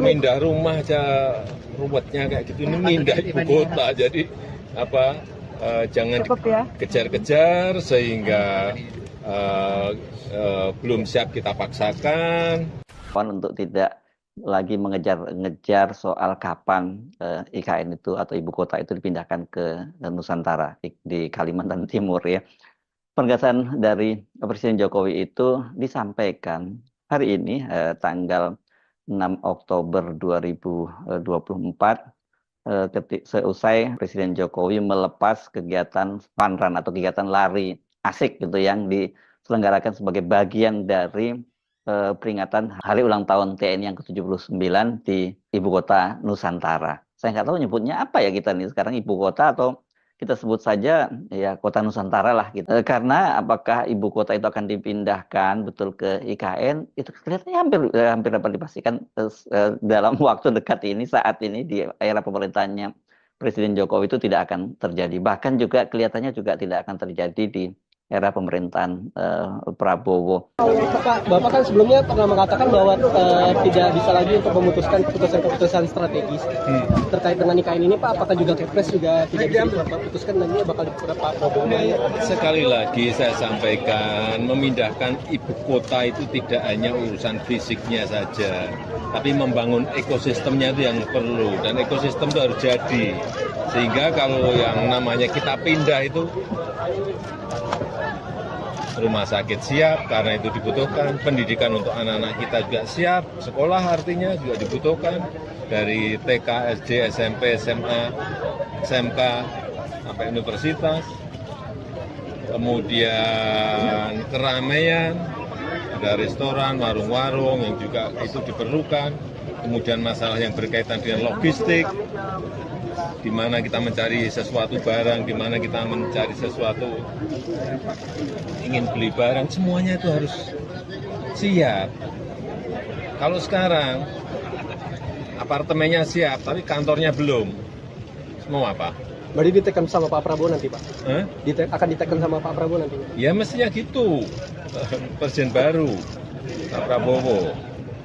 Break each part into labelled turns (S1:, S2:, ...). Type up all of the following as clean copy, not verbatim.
S1: Mindah rumah aja ruwetnya kayak gitu, ini mindah ibu kota, jadi apa jangan dikejar-kejar sehingga belum siap kita paksakan.
S2: Untuk tidak lagi mengejar-ngejar soal kapan IKN itu atau ibu kota itu dipindahkan ke Nusantara di Kalimantan Timur ya. Penegasan dari Presiden Jokowi itu disampaikan hari ini tanggal 6 Oktober 2024 seusai Presiden Jokowi melepas kegiatan fun run atau kegiatan lari asik gitu yang diselenggarakan sebagai bagian dari peringatan hari ulang tahun TNI yang ke-79 di Ibu Kota Nusantara. Saya nggak tahu nyebutnya apa ya kita nih sekarang, Ibu Kota atau kita sebut saja ya Kota Nusantara lah gitu. Karena apakah Ibu Kota itu akan dipindahkan betul ke IKN, itu kelihatannya hampir dapat dipastikan dalam waktu dekat ini, saat ini di era pemerintahannya Presiden Jokowi itu tidak akan terjadi. Bahkan juga kelihatannya juga tidak akan terjadi di era pemerintahan Prabowo.
S3: Bapak kan sebelumnya pernah mengatakan bahwa tidak bisa lagi untuk memutuskan keputusan strategis terkait dengan IKN ini, Pak. Apakah juga Kepres juga tidak bisa diputuskan nantinya bakal diputuskan Pak Prabowo?
S1: Sekali lagi saya sampaikan, memindahkan ibu kota itu tidak hanya urusan fisiknya saja, tapi membangun ekosistemnya itu yang perlu, dan ekosistem itu harus jadi. Sehingga kalau yang namanya kita pindah itu, rumah sakit siap karena itu dibutuhkan, pendidikan untuk anak-anak kita juga siap, sekolah artinya juga dibutuhkan, dari TK, SD, SMP, SMA, SMK, sampai universitas. Kemudian keramaian, ada restoran, warung-warung yang juga itu diperlukan. Kemudian masalah yang berkaitan dengan logistik, di mana kita mencari sesuatu barang, di mana kita mencari sesuatu, ingin beli barang, semuanya itu harus siap. Kalau sekarang apartemennya siap, tapi kantornya belum, mau apa?
S3: Berarti ditekan sama Pak Prabowo nanti, Pak? Akan ditekan sama Pak Prabowo nanti?
S1: Ya mestinya gitu, Presiden baru, Pak Prabowo.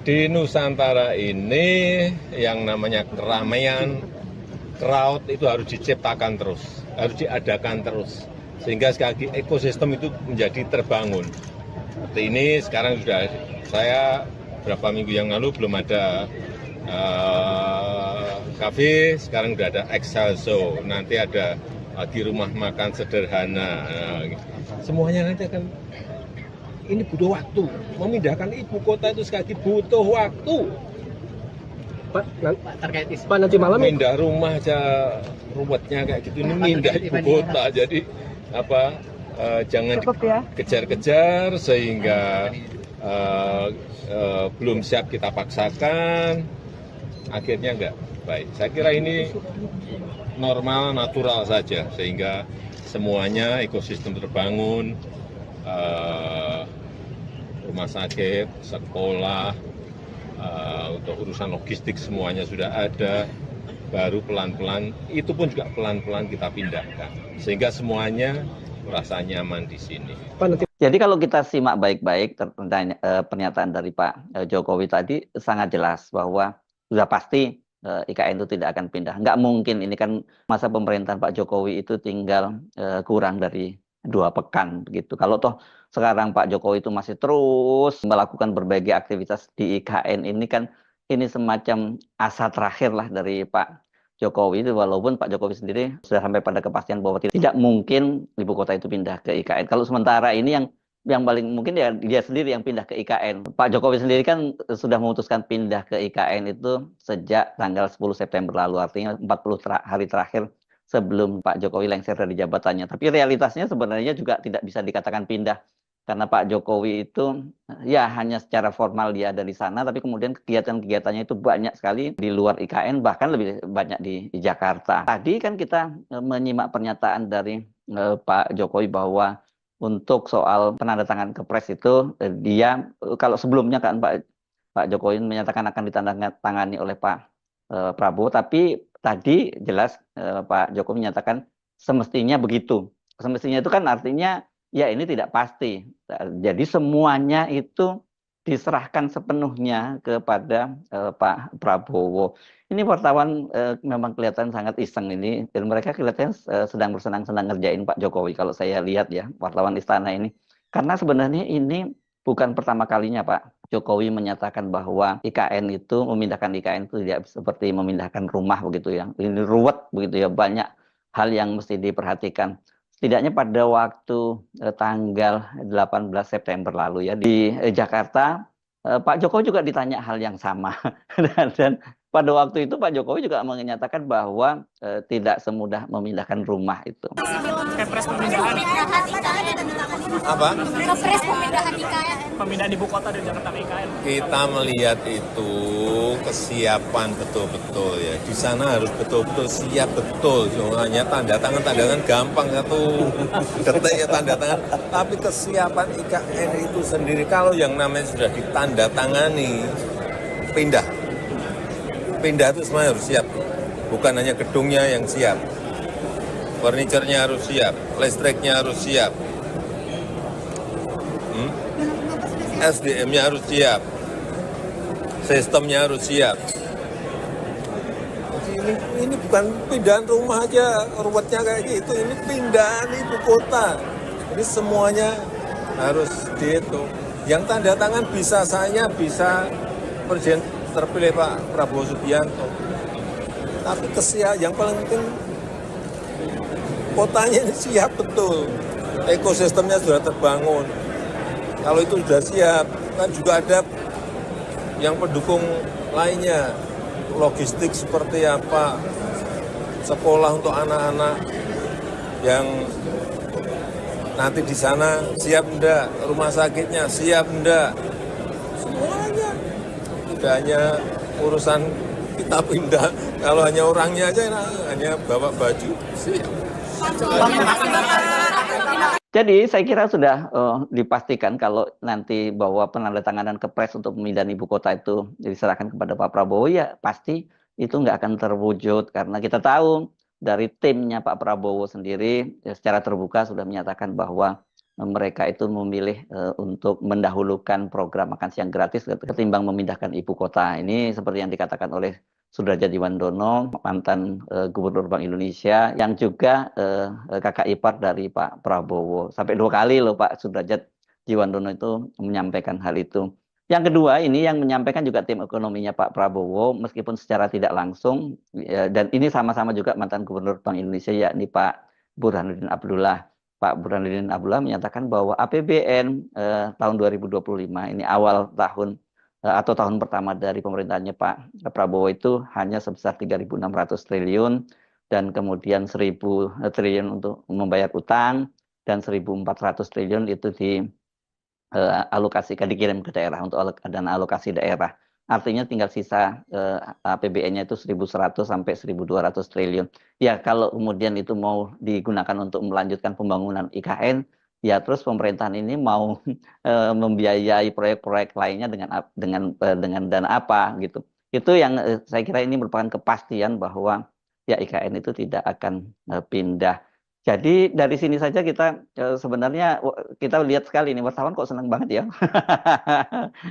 S1: Di Nusantara ini yang namanya keramaian, crowd itu harus diciptakan terus, harus diadakan terus. Sehingga sekali lagi ekosistem itu menjadi terbangun. Seperti ini sekarang sudah, saya beberapa minggu yang lalu belum ada kafe, sekarang sudah ada Excelso, nanti ada lagi rumah makan sederhana. Semuanya nanti akan, ini butuh waktu. Memindahkan ibu kota itu sekali lagi butuh waktu.
S3: Pak, terkait Pak nanti malam
S1: mindah rumah aja ruwetnya kayak gitu, ini mindah ibu kota, jadi apa jangan dikejar-kejar sehingga belum siap kita paksakan, akhirnya enggak baik. Saya kira ini normal, natural saja, sehingga semuanya ekosistem terbangun, rumah sakit, sekolah, untuk urusan logistik semuanya sudah ada, baru pelan-pelan, itu pun juga pelan-pelan kita pindahkan, sehingga semuanya merasa nyaman di sini.
S2: Jadi kalau kita simak baik-baik pernyataan dari Pak Jokowi tadi, sangat jelas bahwa sudah pasti IKN itu tidak akan pindah. Nggak mungkin, ini kan masa pemerintahan Pak Jokowi itu tinggal kurang dari 2 pekan begitu. Kalau toh sekarang Pak Jokowi itu masih terus melakukan berbagai aktivitas di IKN ini kan, ini semacam asa terakhir lah dari Pak Jokowi itu, walaupun Pak Jokowi sendiri sudah sampai pada kepastian bahwa tidak mungkin ibu kota itu pindah ke IKN. Kalau sementara ini yang paling mungkin ya dia sendiri yang pindah ke IKN. Pak Jokowi sendiri kan sudah memutuskan pindah ke IKN itu sejak tanggal 10 September lalu, artinya 40 hari terakhir sebelum Pak Jokowi lengser dari jabatannya. Tapi realitasnya sebenarnya juga tidak bisa dikatakan pindah, karena Pak Jokowi itu ya hanya secara formal dia ada di sana, tapi kemudian kegiatan-kegiatannya itu banyak sekali di luar IKN, bahkan lebih banyak di Jakarta. Tadi kan kita menyimak pernyataan dari Pak Jokowi bahwa untuk soal penandatangan Kepres itu dia, kalau sebelumnya kan Pak Jokowi menyatakan akan ditandatangani oleh Pak Prabowo, tapi tadi jelas Pak Jokowi menyatakan semestinya begitu. Semestinya itu kan artinya ya ini tidak pasti. Jadi semuanya itu diserahkan sepenuhnya kepada Pak Prabowo. Ini wartawan memang kelihatan sangat iseng ini, dan mereka kelihatannya sedang bersenang-senang ngerjain Pak Jokowi kalau saya lihat ya, wartawan istana ini. Karena sebenarnya ini bukan pertama kalinya Pak Jokowi menyatakan bahwa memindahkan IKN itu tidak seperti memindahkan rumah begitu ya. Ini ruwet begitu ya, banyak hal yang mesti diperhatikan. Setidaknya pada waktu tanggal 18 September lalu ya di Jakarta, Pak Jokowi juga ditanya hal yang sama. Dan pada waktu itu Pak Jokowi juga menyatakan bahwa tidak semudah memindahkan rumah itu.
S4: Kepres pemindahan
S1: Apa?
S4: Kepres pemindahan IKN, pemindahan ibu kota dari Jakarta ke IKN.
S1: Kita melihat itu kesiapan betul-betul ya. Di sana harus betul-betul siap betul. Hanya tanda tangan gampang satu detik ya tanda tangan. Tapi kesiapan IKN itu sendiri kalau yang namanya sudah ditandatangani pindah itu semuanya harus siap. Bukan hanya gedungnya yang siap, furniturnya harus siap, listriknya harus siap, SDM-nya harus siap, sistemnya harus siap. Ini bukan pindahan rumah aja, ruwetnya kayak gitu. Ini pindahan ibu kota. Ini semuanya harus dihitung. Yang tanda tangan bisa saya, bisa Presiden terpilih Pak Prabowo Subianto. Tapi yang paling penting kotanya ini siap betul. Ekosistemnya sudah terbangun. Kalau itu sudah siap, kan juga ada yang pendukung lainnya. Logistik seperti apa, sekolah untuk anak-anak yang nanti di sana siap enggak, rumah sakitnya siap enggak, semuanya. Tidak hanya urusan kita pindah, kalau hanya orangnya aja, hanya bawa baju siap.
S2: Jadi saya kira sudah dipastikan kalau nanti bahwa penandatanganan Kepres untuk pemindahan ibu kota itu diserahkan kepada Pak Prabowo, ya pasti itu nggak akan terwujud karena kita tahu dari timnya Pak Prabowo sendiri ya, secara terbuka sudah menyatakan bahwa mereka itu memilih untuk mendahulukan program makan siang gratis ketimbang memindahkan ibu kota. Ini seperti yang dikatakan oleh Sudradjat Djiwandono, mantan Gubernur Bank Indonesia, yang juga kakak ipar dari Pak Prabowo. Sampai 2 kali loh Pak Sudradjat Djiwandono itu menyampaikan hal itu. Yang kedua, ini yang menyampaikan juga tim ekonominya Pak Prabowo, meskipun secara tidak langsung, dan ini sama-sama juga mantan Gubernur Bank Indonesia, yakni Pak Burhanuddin Abdullah. Pak Burhanuddin Abdullah menyatakan bahwa APBN tahun 2025, ini awal tahun atau tahun pertama dari pemerintahannya Pak Prabowo itu hanya sebesar 3.600 triliun dan kemudian 1.000 triliun untuk membayar utang dan 1.400 triliun itu dialokasikan dikirim ke daerah untuk dana alokasi daerah. Artinya tinggal sisa APBN-nya itu 1.100 sampai 1.200 triliun. Ya kalau kemudian itu mau digunakan untuk melanjutkan pembangunan IKN, ya terus pemerintahan ini mau membiayai proyek-proyek lainnya dengan dana apa gitu. Itu yang saya kira ini merupakan kepastian bahwa ya IKN itu tidak akan pindah. Jadi dari sini saja kita sebenarnya kita lihat sekali nih wartawan kok senang banget ya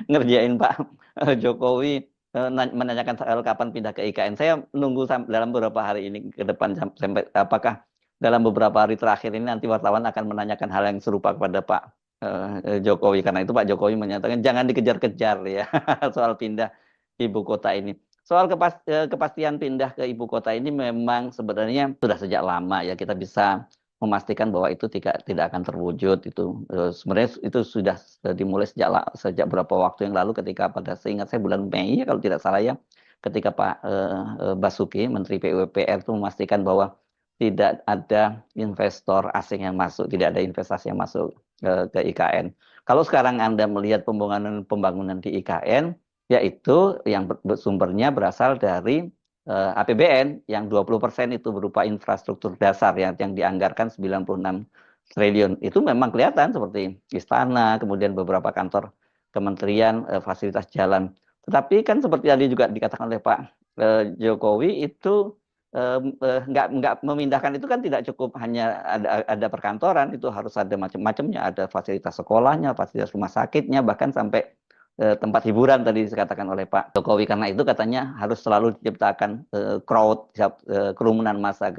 S2: ngerjain Pak Jokowi menanyakan soal kapan pindah ke IKN. Saya nunggu dalam beberapa hari ini ke depan sampai apakah dalam beberapa hari terakhir ini nanti wartawan akan menanyakan hal yang serupa kepada Pak Jokowi. Karena itu Pak Jokowi menyatakan jangan dikejar-kejar ya soal pindah ibu kota ini. Soal kepastian pindah ke ibu kota ini memang sebenarnya sudah sejak lama ya kita bisa memastikan bahwa itu tidak akan terwujud. Itu sebenarnya itu sudah dimulai sejak beberapa waktu yang lalu ketika seingat saya bulan Mei ya kalau tidak salah ya, ketika Pak Basuki Menteri PUPR itu memastikan bahwa tidak ada investor asing yang masuk, tidak ada investasi yang masuk ke IKN. Kalau sekarang Anda melihat pembangunan di IKN, yaitu yang sumbernya berasal dari APBN yang 20% itu berupa infrastruktur dasar yang dianggarkan 96 triliun. Itu memang kelihatan seperti istana, kemudian beberapa kantor kementerian, fasilitas jalan. Tetapi kan seperti tadi juga dikatakan oleh Pak Jokowi itu nggak memindahkan itu kan tidak cukup hanya ada perkantoran, itu harus ada macam-macamnya, ada fasilitas sekolahnya, fasilitas rumah sakitnya, bahkan sampai tempat hiburan tadi dikatakan oleh Pak Jokowi. Karena itu katanya harus selalu diciptakan crowd, kerumunan massa,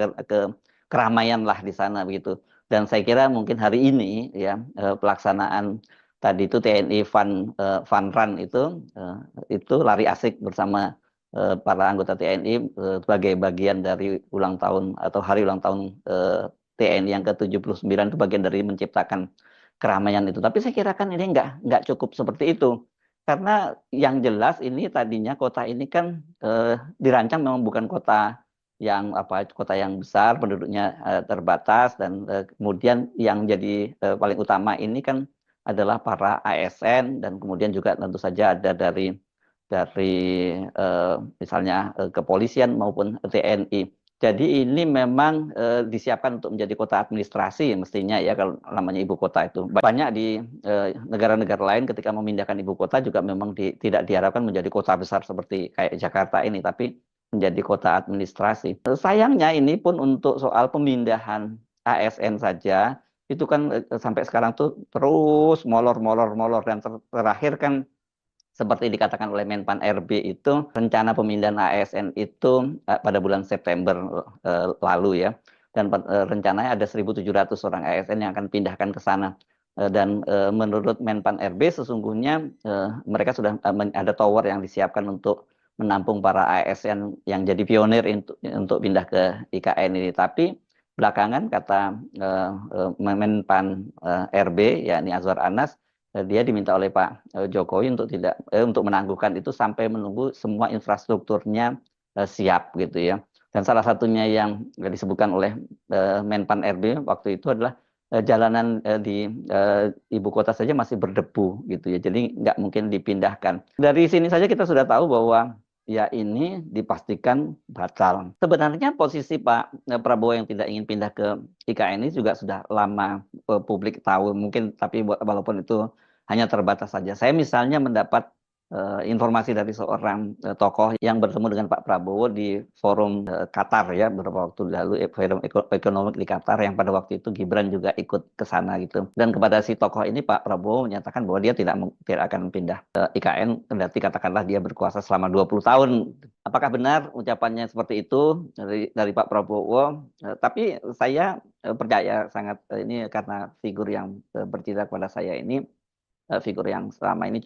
S2: keramaian lah di sana begitu. Dan saya kira mungkin hari ini ya pelaksanaan tadi itu TNI Fun Run itu lari asik bersama para anggota TNI sebagai bagian dari ulang tahun atau hari ulang tahun TNI yang ke-79 itu bagian dari menciptakan keramaian itu. Tapi saya kira kan ini nggak cukup seperti itu. Karena yang jelas ini tadinya kota ini kan dirancang memang bukan kota yang kota yang besar, penduduknya terbatas, dan kemudian yang jadi paling utama ini kan adalah para ASN, dan kemudian juga tentu saja ada dari misalnya kepolisian maupun TNI. Jadi ini memang disiapkan untuk menjadi kota administrasi mestinya ya kalau namanya ibu kota itu. Banyak di negara-negara lain ketika memindahkan ibu kota juga memang tidak diharapkan menjadi kota besar seperti kayak Jakarta ini, tapi menjadi kota administrasi. Sayangnya ini pun untuk soal pemindahan ASN saja, itu kan sampai sekarang tuh terus molor, dan terakhir kan seperti dikatakan oleh Menpan RB itu, rencana pemindahan ASN itu pada bulan September lalu ya. Dan rencananya ada 1.700 orang ASN yang akan pindahkan ke sana. Dan menurut Menpan RB sesungguhnya mereka sudah ada tower yang disiapkan untuk menampung para ASN yang jadi pionir untuk pindah ke IKN ini. Tapi belakangan kata Menpan RB, yakni Azwar Anas, dia diminta oleh Pak Jokowi untuk menangguhkan itu sampai menunggu semua infrastrukturnya siap gitu ya. Dan salah satunya yang disebutkan oleh Menpan RB waktu itu adalah jalanan di ibu kota saja masih berdebu gitu ya. Jadi nggak mungkin dipindahkan. Dari sini saja kita sudah tahu bahwa ya ini dipastikan batal. Sebenarnya posisi Pak Prabowo yang tidak ingin pindah ke IKN ini juga sudah lama publik tahu mungkin, tapi walaupun itu hanya terbatas saja. Saya misalnya mendapat informasi dari seorang tokoh yang bertemu dengan Pak Prabowo di forum Qatar ya beberapa waktu lalu, forum ekonomi di Qatar, yang pada waktu itu Gibran juga ikut ke sana gitu. Dan kepada si tokoh ini Pak Prabowo menyatakan bahwa dia tidak akan pindah IKN kendati katakanlah dia berkuasa selama 20 tahun. Apakah benar ucapannya seperti itu dari Pak Prabowo? Tapi saya percaya sangat ini karena figur yang bercerita kepada saya ini figur yang selama ini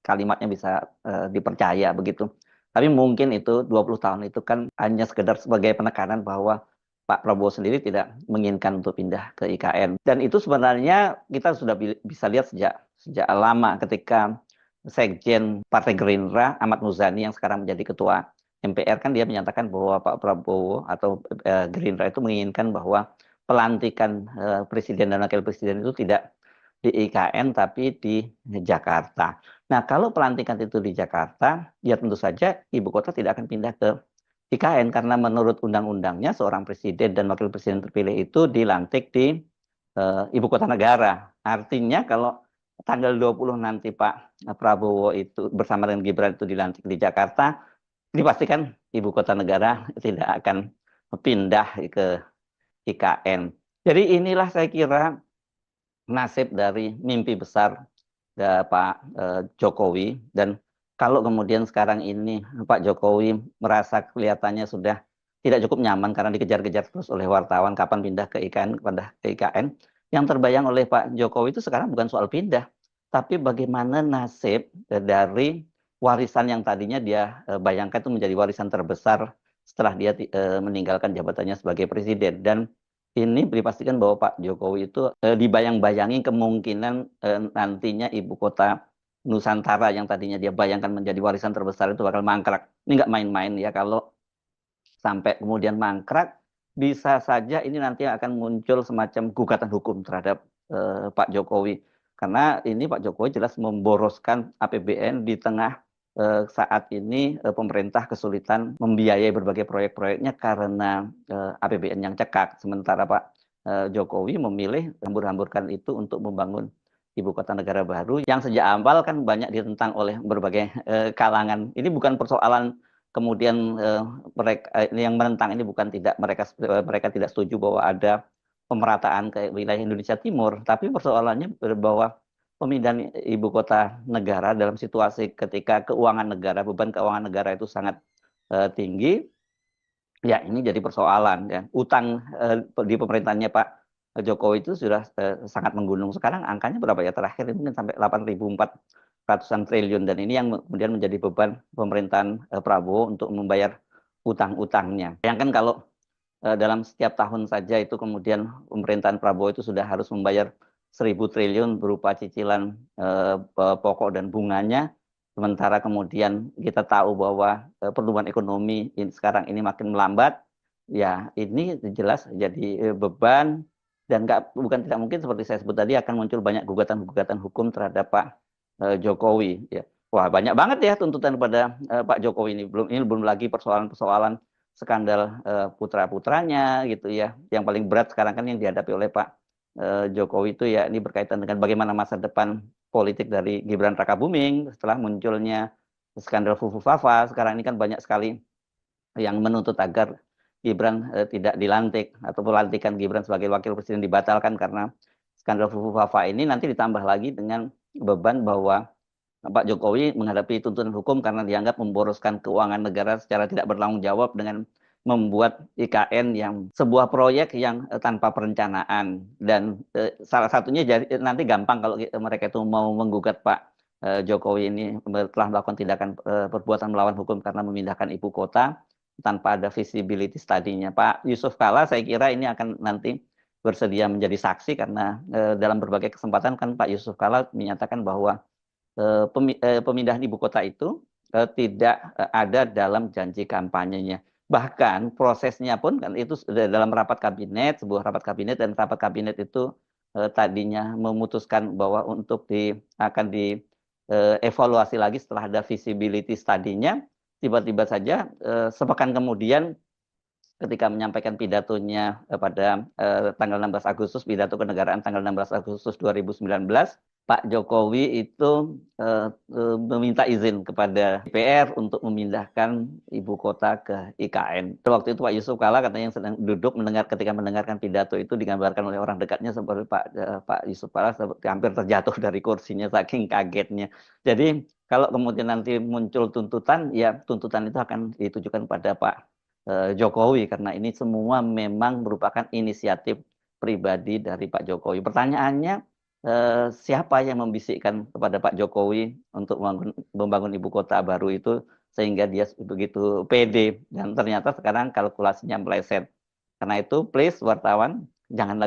S2: kalimatnya bisa dipercaya begitu. Tapi mungkin itu 20 tahun itu kan hanya sekedar sebagai penekanan bahwa Pak Prabowo sendiri tidak menginginkan untuk pindah ke IKN. Dan itu sebenarnya kita sudah bisa lihat sejak lama ketika Sekjen Partai Gerindra Ahmad Muzani yang sekarang menjadi Ketua MPR kan dia menyatakan bahwa Pak Prabowo atau Gerindra itu menginginkan bahwa pelantikan Presiden dan Wakil Presiden itu tidak di IKN tapi di Jakarta. Nah, kalau pelantikan itu di Jakarta, ya tentu saja ibu kota tidak akan pindah ke IKN karena menurut undang-undangnya seorang presiden dan wakil presiden terpilih itu dilantik di ibu kota negara. Artinya kalau tanggal 20 nanti Pak Prabowo itu bersama dengan Gibran itu dilantik di Jakarta, dipastikan ibu kota negara tidak akan pindah ke IKN. Jadi inilah saya kira nasib dari mimpi besar Pak Jokowi. Dan kalau kemudian sekarang ini Pak Jokowi merasa kelihatannya sudah tidak cukup nyaman karena dikejar-kejar terus oleh wartawan kapan pindah ke IKN, yang terbayang oleh Pak Jokowi itu sekarang bukan soal pindah, tapi bagaimana nasib dari warisan yang tadinya dia bayangkan itu menjadi warisan terbesar setelah dia meninggalkan jabatannya sebagai presiden. Dan ini dipastikan bahwa Pak Jokowi itu dibayang-bayangi kemungkinan nantinya ibu kota Nusantara yang tadinya dia bayangkan menjadi warisan terbesar itu bakal mangkrak. Ini nggak main-main ya, kalau sampai kemudian mangkrak, bisa saja ini nanti akan muncul semacam gugatan hukum terhadap Pak Jokowi. Karena ini Pak Jokowi jelas memboroskan APBN di tengah saat ini pemerintah kesulitan membiayai berbagai proyek-proyeknya karena APBN yang cekak. Sementara Pak Jokowi memilih hambur-hamburkan itu untuk membangun ibu kota negara baru yang sejak awal kan banyak ditentang oleh berbagai kalangan. Ini bukan persoalan kemudian mereka yang menentang ini bukan mereka tidak setuju bahwa ada pemerataan ke wilayah Indonesia Timur, tapi persoalannya bahwa pemindahan ibu kota negara dalam situasi ketika beban keuangan negara itu sangat tinggi, ya ini jadi persoalan ya. Utang di pemerintahnya Pak Jokowi itu sudah sangat menggunung. Sekarang angkanya berapa ya terakhir? Mungkin sampai 8.400-an triliun, dan ini yang kemudian menjadi beban pemerintahan Prabowo untuk membayar utang-utangnya. Bayangkan kalau dalam setiap tahun saja itu kemudian pemerintahan Prabowo itu sudah harus membayar 1.000 triliun berupa cicilan pokok dan bunganya, sementara kemudian kita tahu bahwa pertumbuhan ekonomi sekarang ini makin melambat, ya ini jelas jadi beban, dan bukan tidak mungkin seperti saya sebut tadi akan muncul banyak gugatan-gugatan hukum terhadap Pak Jokowi. Ya. Wah, banyak banget ya tuntutan pada Pak Jokowi ini. Belum lagi persoalan-persoalan skandal putra-putranya gitu ya. Yang paling berat sekarang kan yang dihadapi oleh Pak Jokowi itu ya ini berkaitan dengan bagaimana masa depan politik dari Gibran Rakabuming setelah munculnya skandal Fufu Fafa. Sekarang ini kan banyak sekali yang menuntut agar Gibran tidak dilantik atau pelantikan Gibran sebagai wakil presiden dibatalkan karena skandal Fufu Fafa ini, nanti ditambah lagi dengan beban bahwa Pak Jokowi menghadapi tuntutan hukum karena dianggap memboroskan keuangan negara secara tidak bertanggung jawab dengan membuat IKN yang sebuah proyek yang tanpa perencanaan, dan salah satunya jadi nanti gampang kalau mereka itu mau menggugat Pak Jokowi ini telah melakukan tindakan perbuatan melawan hukum karena memindahkan ibu kota tanpa ada visibility study-nya. Pak Yusuf Kalla saya kira ini akan nanti bersedia menjadi saksi karena dalam berbagai kesempatan kan Pak Yusuf Kalla menyatakan bahwa pemindahan ibu kota itu tidak ada dalam janji kampanyenya. Bahkan prosesnya pun kan itu dalam rapat kabinet, sebuah rapat kabinet, dan rapat kabinet itu tadinya memutuskan bahwa akan dievaluasi lagi setelah ada visibility study-nya. Tiba-tiba saja sepekan kemudian ketika menyampaikan pidatonya pada tanggal 16 Agustus, pidato kenegaraan tanggal 16 Agustus 2019, Pak Jokowi itu meminta izin kepada DPR untuk memindahkan ibu kota ke IKN. Waktu itu Pak Yusuf Kalla katanya yang sedang duduk ketika mendengarkan pidato itu digambarkan oleh orang dekatnya seperti Pak Yusuf Kalla hampir terjatuh dari kursinya saking kagetnya. Jadi kalau kemudian nanti muncul tuntutan, ya tuntutan itu akan ditujukan pada Pak Jokowi karena ini semua memang merupakan inisiatif pribadi dari Pak Jokowi. Pertanyaannya, siapa yang membisikkan kepada Pak Jokowi untuk membangun ibu kota baru itu sehingga dia begitu pede, dan ternyata sekarang kalkulasinya meleset. Karena itu please wartawan jangan